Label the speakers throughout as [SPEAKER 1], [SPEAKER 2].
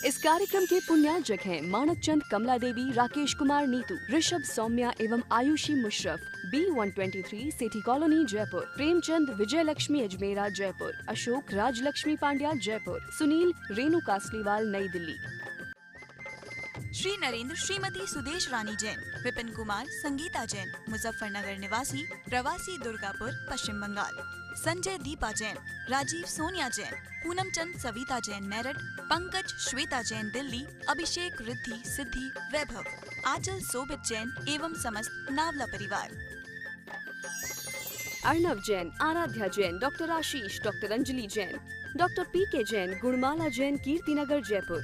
[SPEAKER 1] इस कार्यक्रम के पुण्यार्जक हैं मानक चंद, कमला देवी, राकेश कुमार नीतू, ऋषभ, सौम्या एवं Ayushi Musharraf, B123 city colony Jaipur, Premchand, Vijay Lakshmi Ajmera Jaipur, Ashok, Rajlakshmi Pandya Jaipur, Sunil, Renu Kasliwal नई दिल्ली।
[SPEAKER 2] श्री नरेंद्र, श्रीमती सुदेश रानी जैन, विपिन कुमार, संगीता जैन, मुजफ्फरनगर निवासी, प्रवासी दुर्गापुर, पश्चिम बंगाल, संजय दीपा जैन, राजीव सोनिया जैन, पूनम चंद, सविता जैन मेरठ, पंकज श्वेता जैन दिल्ली, अभिषेक, रिद्धि, सिद्धि, वैभव, आंचल, सोभित जैन एवं समस्त नावला परिवार।
[SPEAKER 1] Arnav Jain, Aaradhya Jain, doctor Ashish, doctor Anjali Jain, doctor PK Jain, Gunmala Jain, Kirtinagar Jaipur,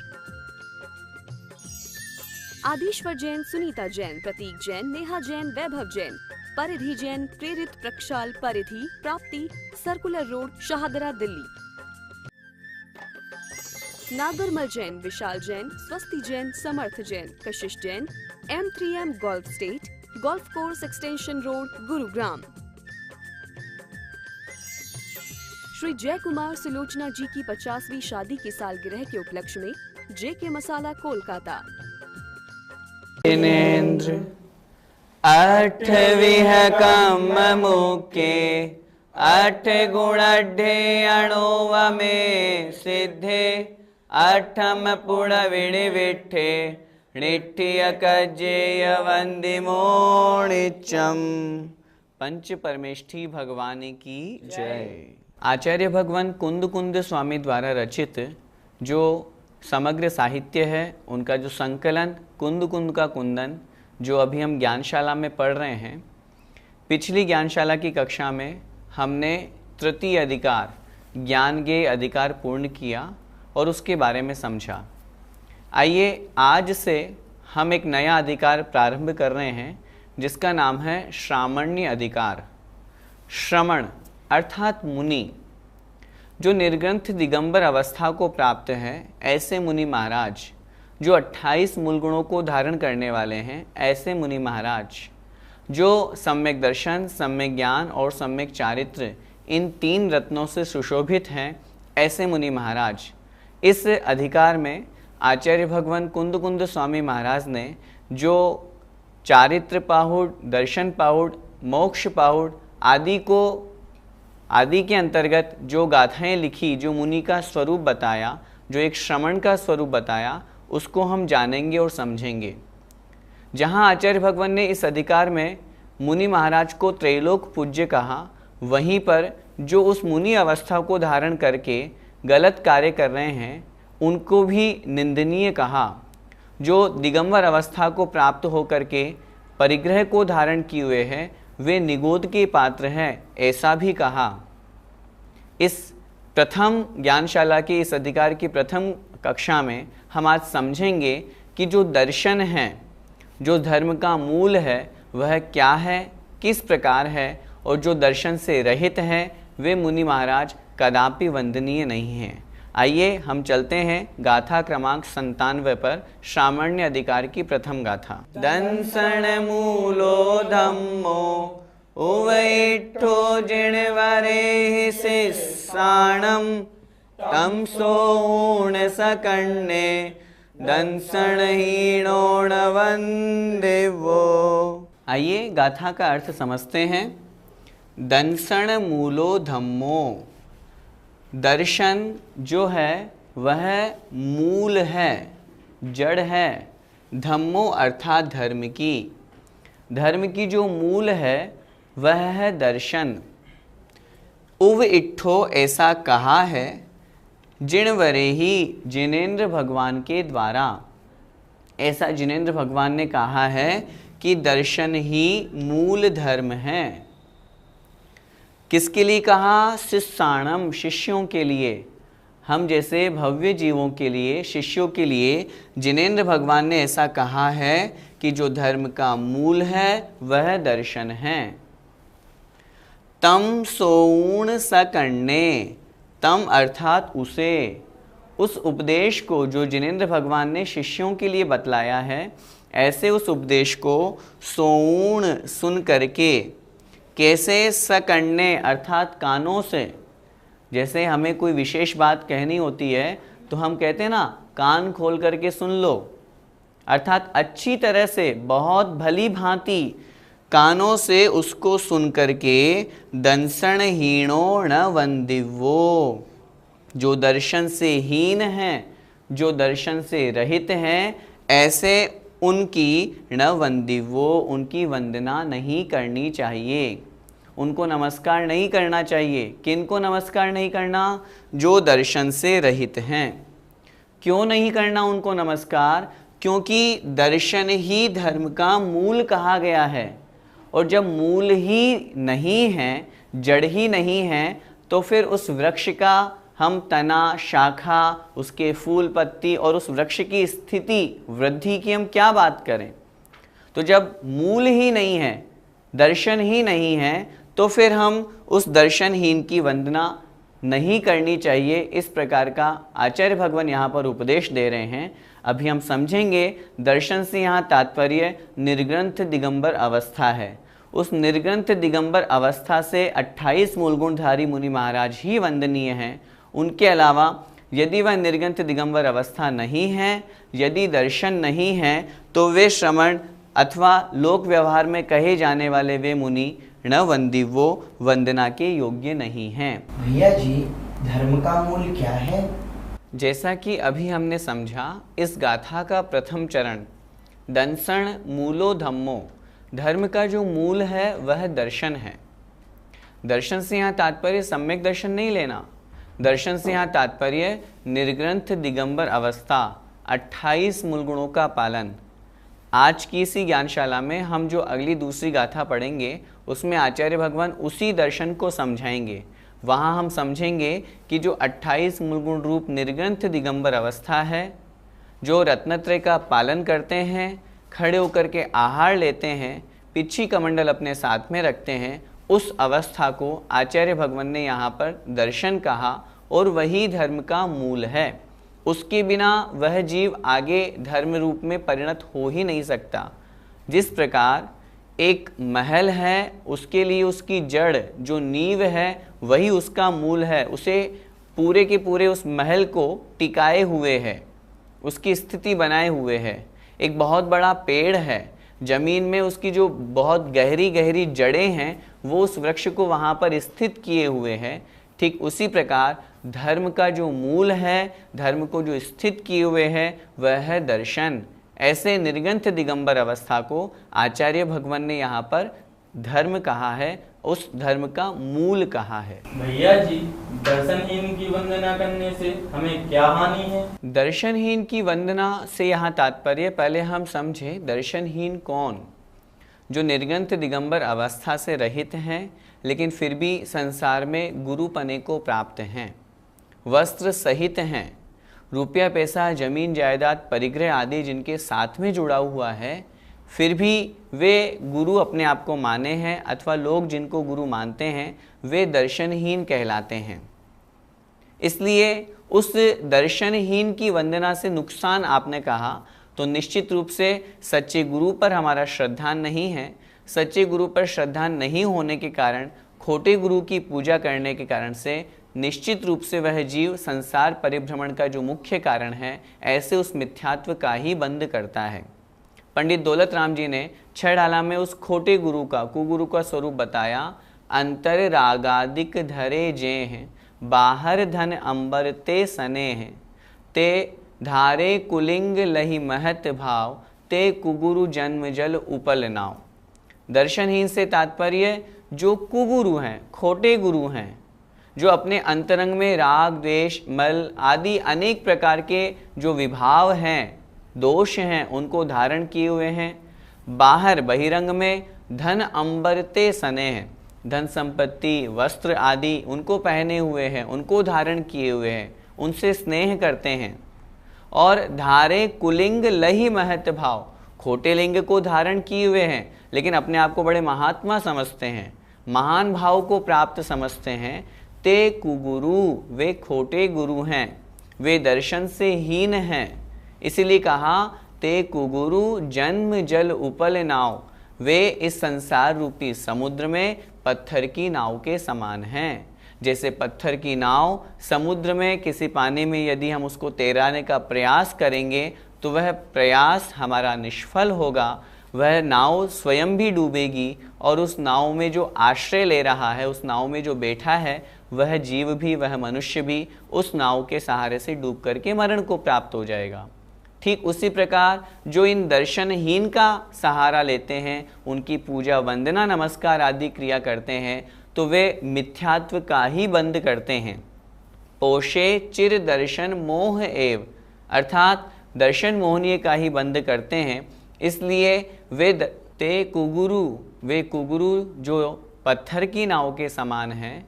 [SPEAKER 1] Adishwar Jain, Sunita Jain, Prateek Jain, Neha Jain, Vaibhav Jain, Paridhi Jain, Prerit, Prakshal, Paridhi, Prapti, circular road, Shahdara Delhi, Nagarmal Jain, Vishal Jain, Swasti Jain, Samarth Jain, Kashish Jain, M3M golf estate, golf course extension road, Gurugram. Shri Jai Kumar Sulochana जी की 50वीं शादी की सालगिरह के उपलक्ष्य में JK मसाला, कोलकाता।
[SPEAKER 3] जिनेन्द्र 8 कम मुके 8 गुण अणुव में सिद्धे 8 पुण विणि विठे निठ्य कजेय वंदिमोणिचम। पंच परमेष्ठी भगवान की जय। आचार्य भगवान कुंद कुंद स्वामी द्वारा रचित जो समग्र साहित्य है, उनका जो संकलन कुंद कुंद का कुंदन, जो अभी हम ज्ञानशाला में पढ़ रहे हैं। पिछली ज्ञानशाला की कक्षा में हमने तृतीय अधिकार ज्ञान के अधिकार पूर्ण किया और उसके बारे में समझा। आइए आज से हम एक नया अधिकार प्रारंभ कर रहे हैं जिसका नाम है श्रामण्य अधिकार। श्रमण अर्थात मुनि, जो निर्ग्रंथ दिगंबर अवस्था को प्राप्त है, ऐसे मुनि महाराज, जो 28 मूल गुणों को धारण करने वाले हैं, ऐसे मुनि महाराज, जो सम्यक दर्शन, सम्यक ज्ञान और सम्यक चारित्र, इन 3 रत्नों से सुशोभित हैं, ऐसे मुनि महाराज। इस अधिकार में आचार्य भगवान कुंद कुंद स्वामी महाराज ने जो चारित्र पाहुड़, दर्शन पाहुड़, मोक्ष पाहुड़ आदि के अंतर्गत जो गाथाएं लिखी, जो मुनि का स्वरूप बताया, जो एक श्रमण का स्वरूप बताया, उसको हम जानेंगे और समझेंगे। जहाँ आचार्य भगवान ने इस अधिकार में मुनि महाराज को त्रैलोक पूज्य कहा, वहीं पर जो उस मुनि अवस्था को धारण करके गलत कार्य कर रहे हैं, उनको भी निंदनीय कहा। जो दिगंबर अवस्था को प्राप्त होकर के परिग्रह को धारण किए हुए हैं, वे निगोद के पात्र हैं, ऐसा भी कहा। इस प्रथम ज्ञानशाला के इस अधिकार की प्रथम कक्षा में हम आज समझेंगे कि जो दर्शन है, जो धर्म का मूल है, वह क्या है, किस प्रकार है, और जो दर्शन से रहित हैं, वे मुनि महाराज कदापि वंदनीय नहीं हैं। आइए हम चलते हैं गाथा क्रमांक 97 पर, श्रामण्य अधिकार की प्रथम गाथा। दंसन मूलो धम्मो उवैठो जिणवरे शिष्याणं तम सोण सकण्णे दंसनहीणोण वंदेवो। आइए गाथा का अर्थ समझते हैं। दंसन मूलो धम्मो, दर्शन जो है वह मूल है, जड़ है। धम्मो अर्थात धर्म की जो मूल है वह है दर्शन। उव इट्ठो ऐसा कहा है, जिणवरे ही जिनेन्द्र भगवान के द्वारा, ऐसा जिनेन्द्र भगवान ने कहा है कि दर्शन ही मूल धर्म है। किसके लिए कहा? शिष्याणम, शिष्यों के लिए। हम जैसे भव्य जीवों के लिए, शिष्यों के लिए जिनेन्द्र भगवान ने ऐसा कहा है कि जो धर्म का मूल है वह दर्शन है। तम सोऊण सकण्णे, तम अर्थात उसे, उस उपदेश को जो जिनेन्द्र भगवान ने शिष्यों के लिए बतलाया है, ऐसे उस उपदेश को सोऊण सुन करके, कैसे? सकण्णे अर्थात कानों से। जैसे हमें कोई विशेष बात कहनी होती है तो हम कहते हैं ना, कान खोल करके सुन लो, अर्थात अच्छी तरह से बहुत भली भांति कानों से उसको सुन करके दंसण हीणो न वंदिवो, जो दर्शन से हीन हैं, जो दर्शन से रहित हैं, ऐसे उनकी न वंदिवो, उनकी वंदना नहीं करनी चाहिए, उनको नमस्कार नहीं करना चाहिए। किनको नमस्कार नहीं करना? जो दर्शन से रहित हैं। क्यों नहीं करना उनको नमस्कार? क्योंकि दर्शन ही धर्म का मूल कहा गया है, और जब मूल ही नहीं है, जड़ ही नहीं है, तो फिर उस वृक्ष का हम तना, शाखा, उसके फूल पत्ती और उस वृक्ष की स्थिति वृद्धि की हम क्या बात करें? तो जब मूल ही नहीं है, दर्शन ही नहीं है, तो फिर हम उस दर्शनहीन की वंदना नहीं करनी चाहिए। इस प्रकार का आचार्य भगवान यहाँ पर उपदेश दे रहे हैं। अभी हम समझेंगे दर्शन से यहाँ तात्पर्य निर्ग्रंथ दिगंबर अवस्था है। उस निर्ग्रंथ दिगंबर अवस्था से 28 मूलगुणधारी मुनि महाराज ही वंदनीय हैं। उनके अलावा यदि वह निर्ग्रंथ दिगंबर अवस्था नहीं है, यदि दर्शन नहीं है, तो वे श्रमण अथवा लोक व्यवहार में कहे जाने वाले वे मुनि न वंदिवो, वंदना के योग्य नहीं हैं।
[SPEAKER 4] भैया जी, धर्म का मूल क्या है?
[SPEAKER 3] जैसा कि अभी हमने समझा, इस गाथा का प्रथम चरण दंसण मूलो धम्मो, धर्म का जो मूल है वह दर्शन है। दर्शन से यहाँ तात्पर्य सम्यक दर्शन नहीं लेना, दर्शन से यहाँ तात्पर्य निर्ग्रंथ दिगंबर अवस्था, 28 मूलगुणों का पालन। आज की इसी ज्ञानशाला में हम जो अगली दूसरी गाथा पढ़ेंगे उसमें आचार्य भगवान उसी दर्शन को समझाएंगे। वहाँ हम समझेंगे कि जो 28 मूलगुण रूप निर्ग्रंथ दिगंबर अवस्था है, जो रत्नत्रय का पालन करते हैं, खड़े होकर के आहार लेते हैं, पिछी कमंडल अपने साथ में रखते हैं, उस अवस्था को आचार्य भगवान ने यहाँ पर दर्शन कहा, और वही धर्म का मूल है। उसके बिना वह जीव आगे धर्म रूप में परिणत हो ही नहीं सकता। जिस प्रकार एक महल है, उसके लिए उसकी जड़ जो नींव है वही उसका मूल है, उसे पूरे के पूरे उस महल को टिकाए हुए है, उसकी स्थिति बनाए हुए है। एक बहुत बड़ा पेड़ है, जमीन में उसकी जो बहुत गहरी गहरी जड़ें हैं वो उस वृक्ष को वहाँ पर स्थित किए हुए हैं। ठीक उसी प्रकार धर्म का जो मूल है, धर्म को जो स्थित किए हुए है, वह है दर्शन। ऐसे निर्ग्रंथ दिगंबर अवस्था को आचार्य भगवान ने यहाँ पर धर्म कहा है, उस धर्म का मूल कहा है।
[SPEAKER 5] भैया जी, दर्शनहीन की वंदना करने से हमें क्या हानि है?
[SPEAKER 3] दर्शनहीन की वंदना से यहाँ तात्पर्य पहले हम समझे दर्शनहीन कौन? जो निर्ग्रंथ दिगंबर अवस्था से रहित हैं, लेकिन फिर भी संसार में गुरुपने को प्राप्त हैं, वस्त्र सहित हैं, रुपया पैसा जमीन जायदाद परिग्रह आदि जिनके साथ में जुड़ा हुआ है, फिर भी वे गुरु अपने आप को माने हैं, अथवा लोग जिनको गुरु मानते हैं वे दर्शनहीन कहलाते हैं। इसलिए उस दर्शनहीन की वंदना से नुकसान आपने कहा, तो निश्चित रूप से सच्चे गुरु पर हमारा श्रद्धा नहीं है। सच्चे गुरु पर श्रद्धा नहीं होने के कारण, खोटे गुरु की पूजा करने के कारण से निश्चित रूप से वह जीव संसार परिभ्रमण का जो मुख्य कारण है, ऐसे उस मिथ्यात्व का ही बंद करता है। पंडित दौलत राम जी ने छह डाला में उस खोटे गुरु का, कुगुरु का स्वरूप बताया। अंतर रागादिक धरे जे हैं, बाहर धन अंबर ते सने हैं, ते धारे कुलिंग लही महत भाव, ते कुगुरु जन्म जल उपल नाव। दर्शनहीन से तात्पर्य जो कुगुरु हैं, खोटे गुरु हैं, जो अपने अंतरंग में राग द्वेष मल आदि अनेक प्रकार के जो विभाव हैं, दोष हैं, उनको धारण किए हुए हैं। बाहर बहिरंग में धन अंबरते सने हैं, धन संपत्ति वस्त्र आदि उनको पहने हुए हैं, उनको धारण किए हुए हैं, उनसे स्नेह करते हैं। और धारे कुलिंग लही महत भाव, खोटे लिंग को धारण किए हुए हैं, लेकिन अपने आप को बड़े महात्मा समझते हैं, महान भाव को प्राप्त समझते हैं। ते कुगुरु, वे खोटे गुरु हैं, वे दर्शन से हीन हैं। इसीलिए कहा ते कुगुरु जन्म जल उपल नाव, वे इस संसार रूपी समुद्र में पत्थर की नाव के समान हैं। जैसे पत्थर की नाव समुद्र में किसी पानी में यदि हम उसको तैराने का प्रयास करेंगे तो वह प्रयास हमारा निष्फल होगा, वह नाव स्वयं भी डूबेगी और उस नाव में जो आश्रय ले रहा है, उस नाव में जो बैठा है, वह जीव भी, वह मनुष्य भी उस नाव के सहारे से डूब करके मरण को प्राप्त हो जाएगा। ठीक उसी प्रकार जो इन दर्शनहीन का सहारा लेते हैं, उनकी पूजा वंदना नमस्कार आदि क्रिया करते हैं, तो वे मिथ्यात्व का ही बंद करते हैं। पोषे चिर दर्शन मोह एव, अर्थात दर्शन मोहनीय का ही बंद करते हैं। इसलिए वे कुगुरु जो पत्थर की नाव के समान हैं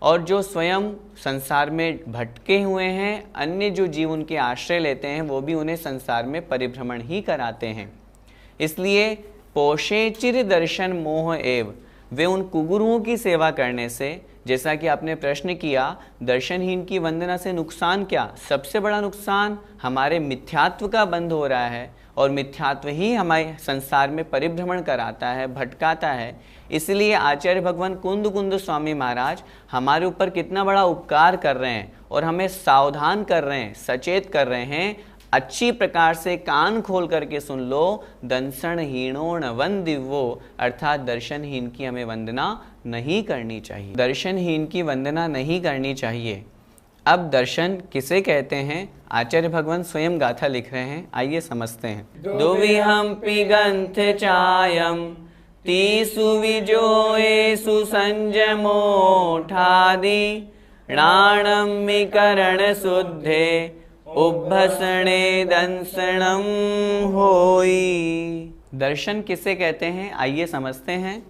[SPEAKER 3] और जो स्वयं संसार में भटके हुए हैं, अन्य जो जीव उनके आश्रय लेते हैं वो भी उन्हें संसार में परिभ्रमण ही कराते हैं। इसलिए पोषे चिर दर्शन मोह एव, वे उन कुगुरुओं की सेवा करने से, जैसा कि आपने प्रश्न किया, दर्शनहीन की वंदना से नुकसान क्या? सबसे बड़ा नुकसान हमारे मिथ्यात्व का बंध हो रहा है और मिथ्यात्व ही हमारे संसार में परिभ्रमण कराता है, भटकाता है। इसलिए आचार्य भगवान कुंद स्वामी महाराज हमारे ऊपर कितना बड़ा उपकार कर रहे हैं और हमें सावधान कर रहे हैं, सचेत कर रहे हैं। अच्छी प्रकार से कान खोल करके सुन लो, दंसनहीनो न वंदिवो, अर्थात दर्शनहीन की हमें वंदना नहीं करनी चाहिए, दर्शनहीन की वंदना नहीं करनी चाहिए। अब दर्शन किसे कहते हैं, आचार्य भगवान स्वयं गाथा लिख रहे हैं, आइए समझते हैं। दुविहम पिगंथ चायम तीसु विजोएसु संजमो ठादि णाणमिकरण शुद्धे उभसणे दंसनम होई। दर्शन किसे कहते हैं, आइए समझते हैं।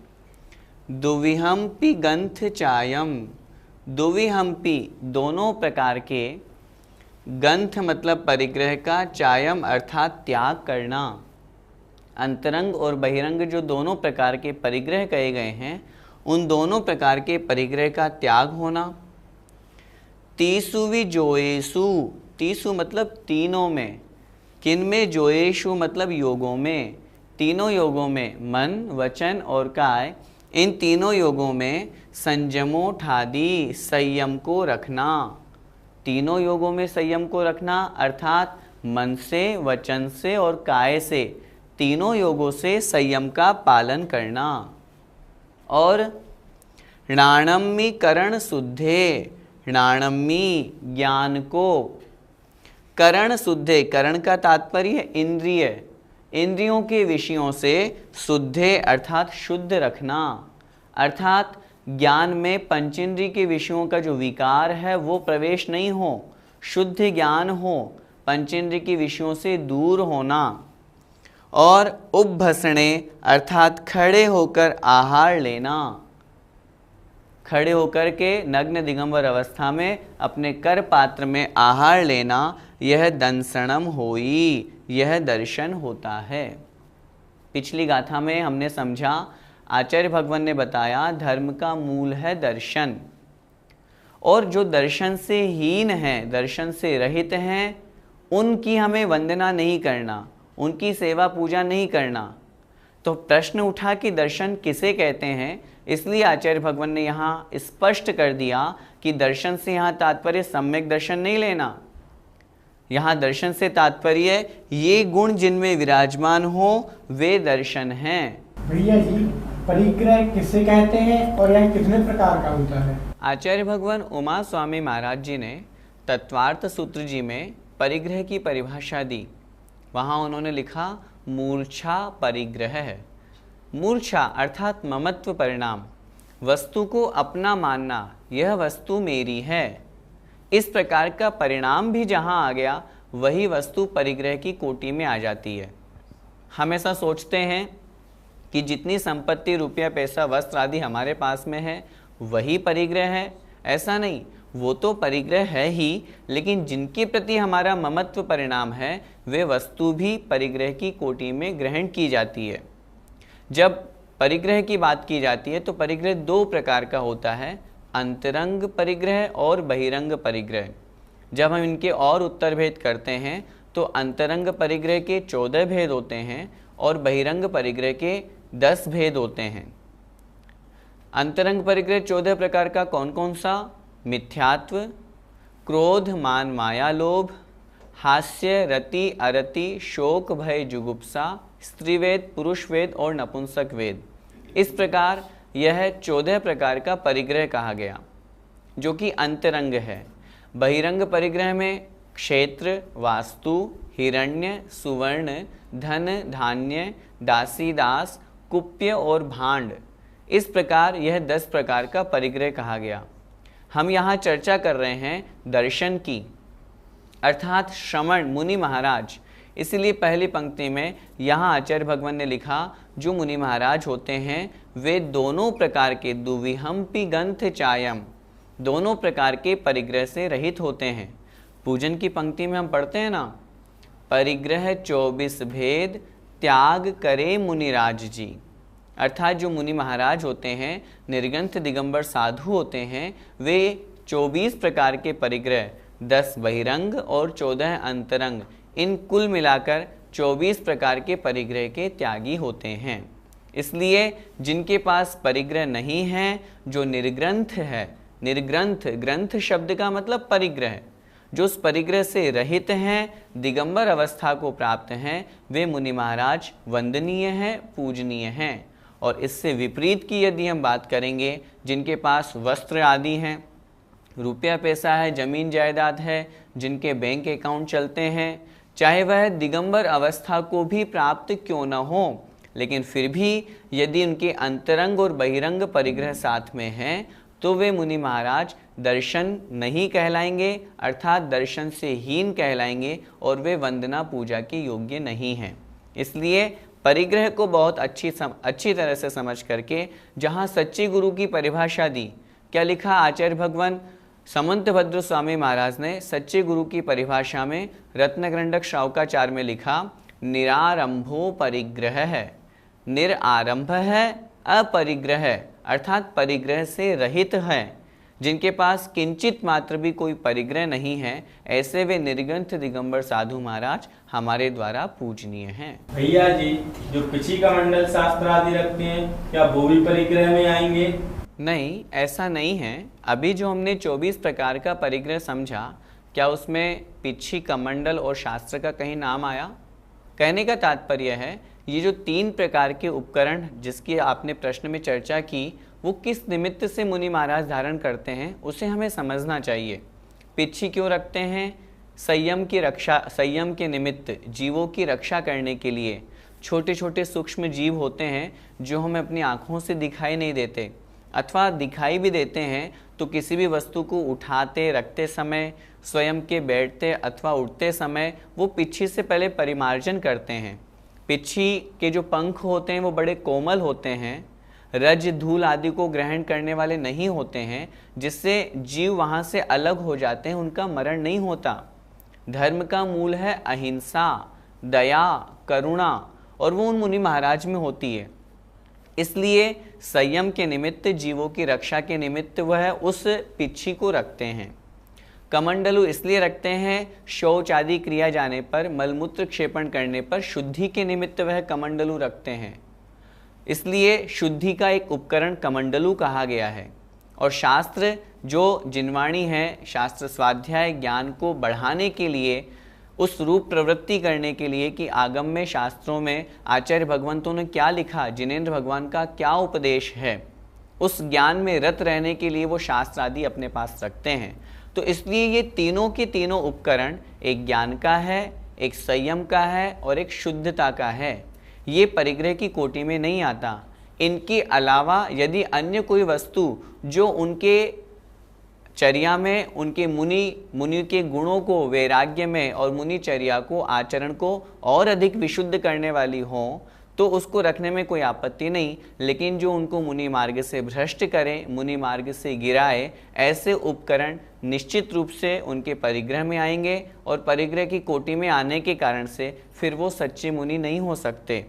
[SPEAKER 3] दुविहम्पि गंथ चायम, दुविहम्पि दोनों प्रकार के, गंथ मतलब परिग्रह का, चायम अर्थात त्याग करना। अंतरंग और बहिरंग जो दोनों प्रकार के परिग्रह कहे गए हैं, उन दोनों प्रकार के परिग्रह का त्याग होना। तीसु विजोएसु, तीसु मतलब तीनों में, किन में? जोएशु मतलब योगों में, तीनों योगों में, मन वचन और काय, इन तीनों योगों में संयमो ठादी, संयम को रखना। तीनों योगों में संयम को रखना अर्थात मन से, वचन से और काय से, तीनों योगों से संयम का पालन करना। और णाणमीकरण शुद्धे, णाणमी ज्ञान को, करण शुद्धे, करण का तात्पर्य इंद्रिय, इंद्रियों के विषयों से शुद्धे अर्थात शुद्ध रखना, अर्थात ज्ञान में पंचेंद्रिय के विषयों का जो विकार है वो प्रवेश नहीं हो, शुद्ध ज्ञान हो, पंचेंद्रिय के विषयों से दूर होना। और उपभसणे अर्थात खड़े होकर आहार लेना, खड़े होकर के नग्न दिगंबर अवस्था में अपने कर पात्र में आहार लेना, यह दंसनम होई, यह दर्शन होता है। पिछली गाथा में हमने समझा, आचार्य भगवान ने बताया धर्म का मूल है दर्शन, और जो दर्शन से हीन हैं, दर्शन से रहित हैं, उनकी हमें वंदना नहीं करना, उनकी सेवा पूजा नहीं करना। तो प्रश्न उठा कि दर्शन किसे कहते हैं, इसलिए आचार्य भगवान ने यहाँ स्पष्ट कर दिया कि दर्शन से यहाँ तात्पर्य सम्यक दर्शन नहीं लेना, यहाँ दर्शन से तात्पर्य ये गुण जिनमें विराजमान हो वे दर्शन हैं।
[SPEAKER 6] भैया जी, परिग्रह किसे कहते हैं और यह कितने प्रकार का होता है?
[SPEAKER 3] आचार्य भगवान उमा स्वामी महाराज जी ने तत्वार्थ सूत्र जी में परिग्रह की परिभाषा दी। वहाँ उन्होंने लिखा मूर्छा परिग्रह है। मूर्छा अर्थात ममत्व परिणाम, वस्तु को अपना मानना, यह वस्तु मेरी है, इस प्रकार का परिणाम भी जहाँ आ गया वही वस्तु परिग्रह की कोटि में आ जाती है। हमेशा सोचते हैं कि जितनी संपत्ति, रुपया, पैसा, वस्त्र आदि हमारे पास में है वही परिग्रह है, ऐसा नहीं, वो तो परिग्रह है ही, लेकिन जिनके प्रति हमारा ममत्व परिणाम है वे वस्तु भी परिग्रह की कोटि में ग्रहण की जाती है। जब परिग्रह की बात की जाती है तो परिग्रह दो प्रकार का होता है, अंतरंग परिग्रह और बहिरंग परिग्रह। जब हम इनके और उत्तर भेद करते हैं तो अंतरंग परिग्रह के 14 भेद होते हैं और बहिरंग परिग्रह के 10 भेद होते हैं। अंतरंग परिग्रह 14 प्रकार का कौन कौन सा? मिथ्यात्व, क्रोध मान माया लोभ, हास्य रति अरति शोक भय जुगुप्सा, स्त्रीवेद पुरुषवेद और नपुंसक वेद। इस प्रकार यह 14 प्रकार का परिग्रह कहा गया जो कि अंतरंग है। बहिरंग परिग्रह में क्षेत्र, वास्तु, हिरण्य, सुवर्ण, धन, धान्य, दासी दास, कुप्य और भांड, इस प्रकार यह 10 प्रकार का परिग्रह कहा गया। हम यहाँ चर्चा कर रहे हैं दर्शन की, अर्थात श्रमण मुनि महाराज। इसलिए पहली पंक्ति में यहाँ आचार्य भगवान ने लिखा जो मुनि महाराज होते हैं वे दोनों प्रकार के दुविहंपि गंथ चायम, दोनों प्रकार के परिग्रह से रहित होते हैं। पूजन की पंक्ति में हम पढ़ते हैं ना, परिग्रह 24 भेद त्याग करे मुनिराज जी, अर्थात जो मुनि महाराज होते हैं, निर्ग्रंथ दिगंबर साधु होते हैं, वे 24 प्रकार के परिग्रह, 10 बहिरंग और 14 अंतरंग, इन कुल मिलाकर 24 प्रकार के परिग्रह के त्यागी होते हैं। इसलिए जिनके पास परिग्रह नहीं है, जो निर्ग्रंथ है, निर्ग्रंथ, ग्रंथ शब्द का मतलब परिग्रह, जो उस परिग्रह से रहित हैं, दिगंबर अवस्था को प्राप्त हैं, वे मुनि महाराज वंदनीय हैं, पूजनीय हैं। और इससे विपरीत की यदि हम बात करेंगे, जिनके पास वस्त्र आदि हैं, रुपया पैसा है, जमीन जायदाद है, जिनके बैंक अकाउंट चलते हैं, चाहे वह दिगंबर अवस्था को भी प्राप्त क्यों न हो, लेकिन फिर भी यदि उनके अंतरंग और बहिरंग परिग्रह साथ में हैं, तो वे मुनि महाराज दर्शन नहीं कहलाएंगे, अर्थात दर्शन से हीन कहलाएंगे और वे वंदना पूजा के योग्य नहीं हैं। इसलिए परिग्रह को बहुत अच्छी तरह से समझ करके, जहाँ सच्चे गुरु की परिभाषा दी, क्या लिखा आचार्य भगवान समंतभद्र स्वामी महाराज ने सच्चे गुरु की परिभाषा में रत्नगंडक श्रावकाचार में लिखा, निरारंभो परिग्रह है, निरारंभ है, अपरिग्रह है, अर्थात परिग्रह से रहित है। जिनके पास किंचित मात्र भी कोई परिग्रह नहीं है, ऐसे वे निर्ग्रंथ दिगंबर साधु महाराज हमारे द्वारा पूजनीय हैं।
[SPEAKER 5] भैया जी, जो पिछी का मंडल शास्त्र आदि रखते हैं, क्या वो भी परिग्रह में आएंगे?
[SPEAKER 3] नहीं, ऐसा नहीं है। अभी जो हमने 24 प्रकार का परिग्रह समझा, क्या उसमें पिछी कमंडल और शास्त्र का कहीं नाम आया? कहने का तात्पर्य है, ये जो 3 प्रकार के उपकरण जिसकी आपने प्रश्न में चर्चा की, वो किस निमित्त से मुनि महाराज धारण करते हैं, उसे हमें समझना चाहिए। पिछी क्यों रखते हैं? संयम की रक्षा, संयम के निमित्त, जीवों की रक्षा करने के लिए। छोटे छोटे सूक्ष्म जीव होते हैं जो हमें अपनी आँखों से दिखाई नहीं देते, अथवा दिखाई भी देते हैं तो किसी भी वस्तु को उठाते रखते समय, स्वयं के बैठते अथवा उठते समय वो पिछी से पहले परिमार्जन करते हैं। पिछी के जो पंख होते हैं वो बड़े कोमल होते हैं, रज धूल आदि को ग्रहण करने वाले नहीं होते हैं, जिससे जीव वहाँ से अलग हो जाते हैं, उनका मरण नहीं होता। धर्म का मूल है अहिंसा, दया, करुणा, और वो उन मुनि महाराज में होती है। इसलिए संयम के निमित्त, जीवों की रक्षा के निमित्त वह उस पिछी को रखते हैं। कमंडलु इसलिए रखते हैं, शौच आदि क्रिया जाने पर, मलमूत्र क्षेपण करने पर शुद्धि के निमित्त वह कमंडलु रखते हैं। इसलिए शुद्धि का एक उपकरण कमंडलु कहा गया है। और शास्त्र जो जिनवाणी है, शास्त्र स्वाध्याय ज्ञान को बढ़ाने के लिए, उस रूप प्रवृत्ति करने के लिए कि आगम में, शास्त्रों में आचार्य भगवंतों ने क्या लिखा, जिनेंद्र भगवान का क्या उपदेश है, उस ज्ञान में रत रहने के लिए वो शास्त्र आदि अपने पास रखते हैं। तो इसलिए ये तीनों के तीनों उपकरण, एक ज्ञान का है, एक संयम का है और एक शुद्धता का है, ये परिग्रह की कोटि में नहीं आता। इनके अलावा यदि अन्य कोई वस्तु जो उनके चर्या में, उनके मुनि के गुणों को, वैराग्य में और मुनिचर्या को, आचरण को और अधिक विशुद्ध करने वाली हो, तो उसको रखने में कोई आपत्ति नहीं। लेकिन जो उनको मुनि मार्ग से भ्रष्ट करे, मुनि मार्ग से गिराए, ऐसे उपकरण निश्चित रूप से उनके परिग्रह में आएंगे और परिग्रह की कोटि में आने के कारण से फिर वो सच्चे मुनि नहीं हो सकते।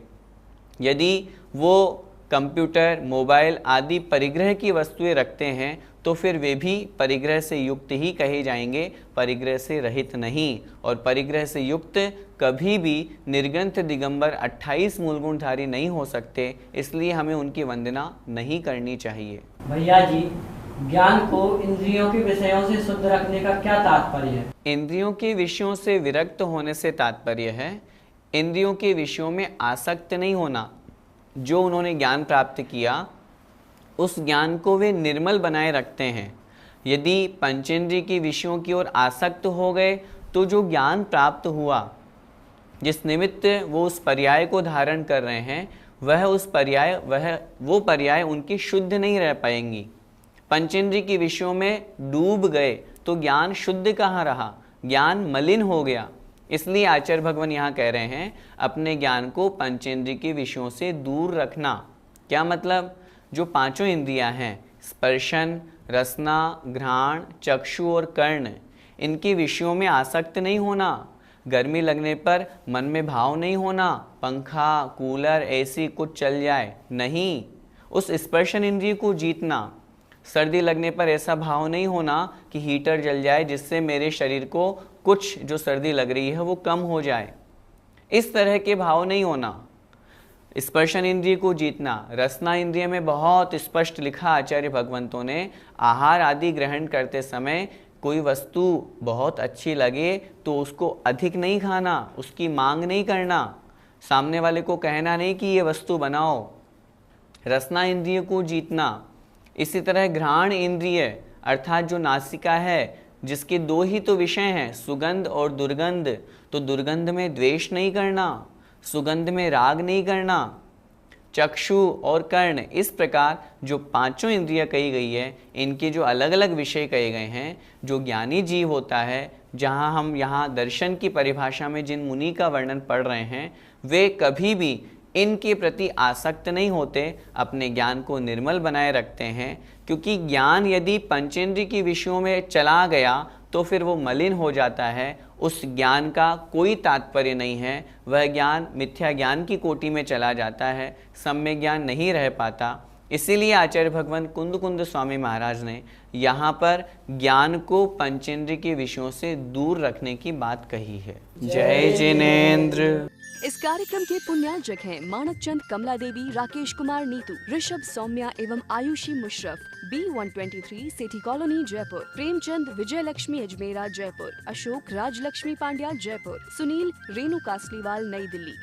[SPEAKER 3] यदि वो कंप्यूटर, मोबाइल आदि परिग्रह की वस्तुएं रखते हैं तो फिर वे भी परिग्रह से युक्त ही कहे जाएंगे, परिग्रह से रहित नहीं। और परिग्रह से युक्त कभी भी निर्ग्रंथ दिगंबर 28 मूलगुणधारी नहीं हो सकते, इसलिए हमें उनकी वंदना नहीं करनी चाहिए।
[SPEAKER 4] भैया जी,
[SPEAKER 7] ज्ञान को इंद्रियों के विषयों से शुद्ध रखने का क्या तात्पर्य है?
[SPEAKER 3] इंद्रियों के विषयों से विरक्त होने से तात्पर्य है इंद्रियों के विषयों में आसक्त नहीं होना। जो उन्होंने ज्ञान प्राप्त किया उस ज्ञान को वे निर्मल बनाए रखते हैं। यदि पंचेंद्रिय के विषयों की ओर आसक्त हो गए तो जो ज्ञान प्राप्त हुआ, जिस निमित्त वो उस पर्याय को धारण कर रहे हैं, वो पर्याय उनकी शुद्ध नहीं रह पाएंगी। पंचेंद्रिय के विषयों में डूब गए तो ज्ञान शुद्ध कहाँ रहा, ज्ञान मलिन हो गया। इसलिए आचार्य भगवान यहाँ कह रहे हैं अपने ज्ञान को पंचेंद्रिय के विषयों से दूर रखना। क्या मतलब? जो पांचों इंद्रियां हैं, स्पर्शन, रसना, घ्राण, चक्षु और कर्ण, इनके विषयों में आसक्त नहीं होना। गर्मी लगने पर मन में भाव नहीं होना पंखा, कूलर, एसी कुछ चल जाए, नहीं, उस स्पर्शन इंद्रिय को जीतना। सर्दी लगने पर ऐसा भाव नहीं होना कि हीटर जल जाए जिससे मेरे शरीर को कुछ जो सर्दी लग रही है वो कम हो जाए, इस तरह के भाव नहीं होना। स्पर्शन इंद्रिय को जीतना। रसना इंद्रिय में बहुत स्पष्ट लिखा आचार्य भगवंतों ने, आहार आदि ग्रहण करते समय कोई वस्तु बहुत अच्छी लगे तो उसको अधिक नहीं खाना, उसकी मांग नहीं करना, सामने वाले को कहना नहीं कि ये वस्तु बनाओ। रसना इंद्रिय को जीतना। इसी तरह घ्राण इंद्रिय अर्थात जो नासिका है, जिसके दो ही तो विषय हैं, सुगंध और दुर्गंध, तो दुर्गंध में द्वेष नहीं करना, सुगंध में राग नहीं करना। चक्षु और कर्ण, इस प्रकार जो पांचों इंद्रियां कही गई है, इनके जो अलग अलग विषय कहे गए हैं, जो ज्ञानी जीव होता है, जहां हम यहाँ दर्शन की परिभाषा में जिन मुनि का वर्णन पढ़ रहे हैं, वे कभी भी इनके प्रति आसक्त नहीं होते, अपने ज्ञान को निर्मल बनाए रखते हैं। क्योंकि ज्ञान यदि पंचेंद्रिय के विषयों में चला गया तो फिर वो मलिन हो जाता है, उस ज्ञान का कोई तात्पर्य नहीं है, वह ज्ञान मिथ्या ज्ञान की कोटि में चला जाता है, सम्यक ज्ञान नहीं रह पाता। इसीलिए आचार्य भगवान कुंद स्वामी महाराज ने यहाँ पर ज्ञान को पंचेंद्रिय के विषयों से दूर रखने की बात कही है। जय जिनेन्द्र।
[SPEAKER 1] इस कार्यक्रम के पुण्यार्जक हैं मानक चंद कमला देवी, राकेश कुमार नीतू, ऋषभ सौम्या एवं आयुषी मुशरफ, B123 सेठी कॉलोनी जयपुर, प्रेमचंद विजय लक्ष्मी अजमेरा जयपुर, अशोक राजलक्ष्मी पांड्या जयपुर, सुनील रेणु कासलीवाल नई दिल्ली।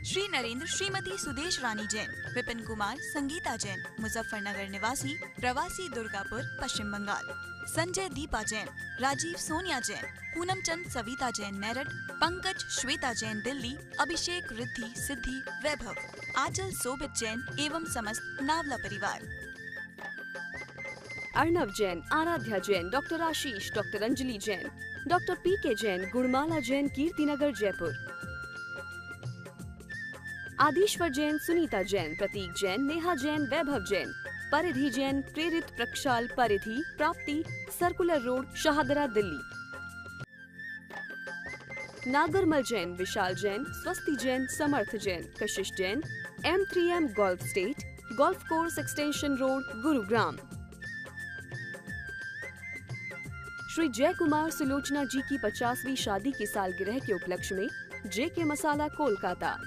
[SPEAKER 2] श्री नरेंद्र श्रीमती सुदेश रानी जैन, विपिन कुमार संगीता जैन, मुजफ्फरनगर निवासी, प्रवासी दुर्गापुर पश्चिम बंगाल। संजय दीपा जैन, राजीव सोनिया जैन, पूनम चंद सविता जैन मेरठ, पंकज श्वेता जैन दिल्ली, अभिषेक रिद्धि सिद्धि वैभव, आंचल शोभित जैन एवं समस्त नावला परिवार।
[SPEAKER 1] Arnav Jain, Aaradhya Jain, doctor Ashish, doctor Anjali Jain, doctor PK Jain, Gunmala Jain Kirtinagar Jaipur, Adishwar Jain, Sunita Jain, Prateek Jain, Neha Jain, Vaibhav Jain, Paridhi Jain, Prerit Prakshal Paridhi, Prapti, circular road, Shahdara Delhi, Nagarmal Jain, Vishal Jain, Swasti Jain, Samarth Jain, Kashish Jain, M3M golf estate, golf course extension road, Gurugram. Shri Jai Kumar Sulochana जी की 50वीं शादी की सालगिरह के उपलक्ष्य में JK मसाला कोलकाता।